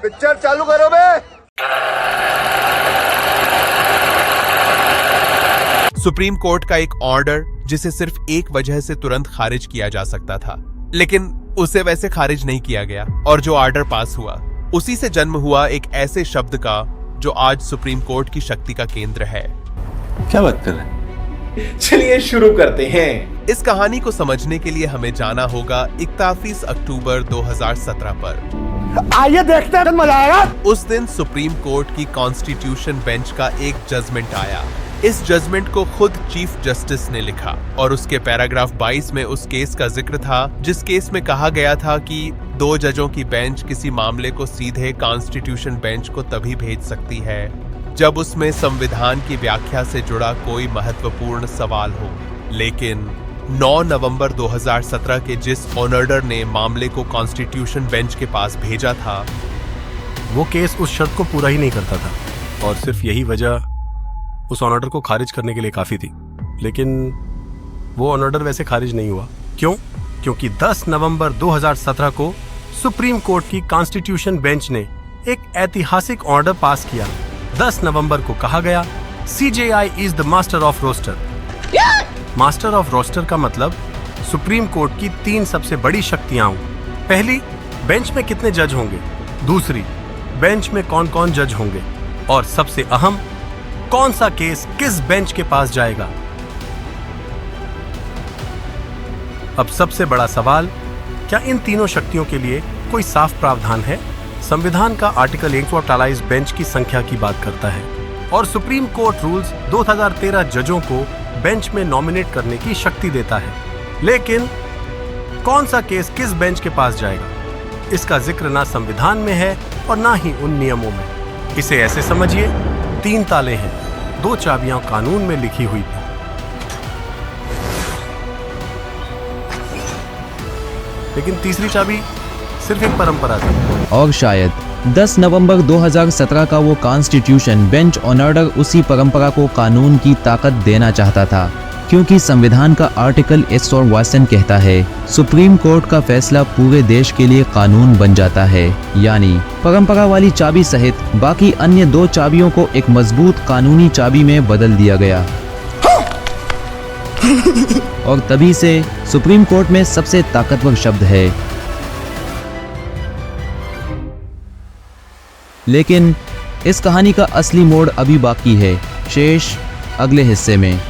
Picture चालू करो बे। Supreme court का एक ऑर्डर जिसे सिर्फ एक वजह से तुरंत खारिज किया जा सकता था, लेकिन उसे वैसे खारिज नहीं किया गया, और जो ऑर्डर पास हुआ उसी से जन्म हुआ एक ऐसे शब्द का जो आज सुप्रीम कोर्ट की शक्ति का केंद्र है। क्या बात कर रहे हैं? चलिए शुरू करते हैं। इस कहानी को समझने के लिए हमें जाना होगा 31 अक्टूबर 2017 पर। आइए देखते हैं, मजा आएगा। उस दिन सुप्रीम कोर्ट की कॉन्स्टिट्यूशन बेंच का एक जजमेंट आया। इस जजमेंट को खुद चीफ जस्टिस ने लिखा और उसके पैराग्राफ 22 में उस केस का जिक्र था जिस केस में कहा गया था कि 2 जजों की बेंच किसी मामले को सीधे कॉन्स्टिट्यूशन बेंच को तभी भेज सकती है जब उसमें संविधान की व्याख्या से जुड़ा कोई महत्वपूर्ण सवाल हो। लेकिन 9 नवंबर 2017 के जिस ऑर्डर ने मामले को कॉन्स्टिट्यूशन बेंच के पास भेजा था, वो केस उस शर्त को पूरा ही नहीं करता था और सिर्फ यही वजह उस ऑर्डर को खारिज करने के लिए काफी थी। लेकिन वो ऑर्डर वैसे खारिज नहीं हुआ। क्यों? क्योंकि 10 नवंबर 2017 को सुप्रीम कोर्ट की कॉन्स्टिट्यूशन बेंच ने एक ऐतिहासिक ऑर्डर पास किया। 10 नवंबर को कहा गया, CJI is the master of roster. Master of roster का मतलब सुप्रीम कोर्ट की 3 सबसे बड़ी शक्तियां। पहली, बेंच में कितने जज होंगे। दूसरी, बेंच में कौन कौन जज होंगे। और सबसे अहम, कौन सा केस किस बेंच के पास जाएगा। अब सबसे बड़ा सवाल, क्या इन तीनों शक्तियों के लिए कोई साफ प्रावधान है? संविधान का आर्टिकल 148 बेंच की संख्या की बात करता है और सुप्रीम कोर्ट रूल्स 2013 जजों को बेंच में नॉमिनेट करने की शक्ति देता है। लेकिन कौन सा केस किस बेंच के पास जाएगा, इसका जिक्र ना संविधान में है और ना ही उन नियमों में। इसे ऐसे समझिए, 3 ताले हैं, 2 चाबियां कानून में लिखी हुई थी। लेकिन तीसरी चाबी सिर्फ एक परंपरा थी। और शायद 10 नवंबर 2017 का वो कॉन्स्टिट्यूशन बेंच ऑर्डर उसी परंपरा को कानून की ताकत देना चाहता था, क्योंकि संविधान का आर्टिकल 148 कहता है सुप्रीम कोर्ट का फैसला पूरे देश के लिए कानून बन जाता है। यानी परंपरा वाली चाबी सहित बाकी अन्य 2 चाबियों को एक मजबूत कानूनी चाबी में बदल दिया गया। और तभी से सुप्रीम कोर्ट में सबसे ताकतवर शब्द है। लेकिन इस कहानी का असली मोड़ अभी बाकी है। शेष अगले हिस्से में।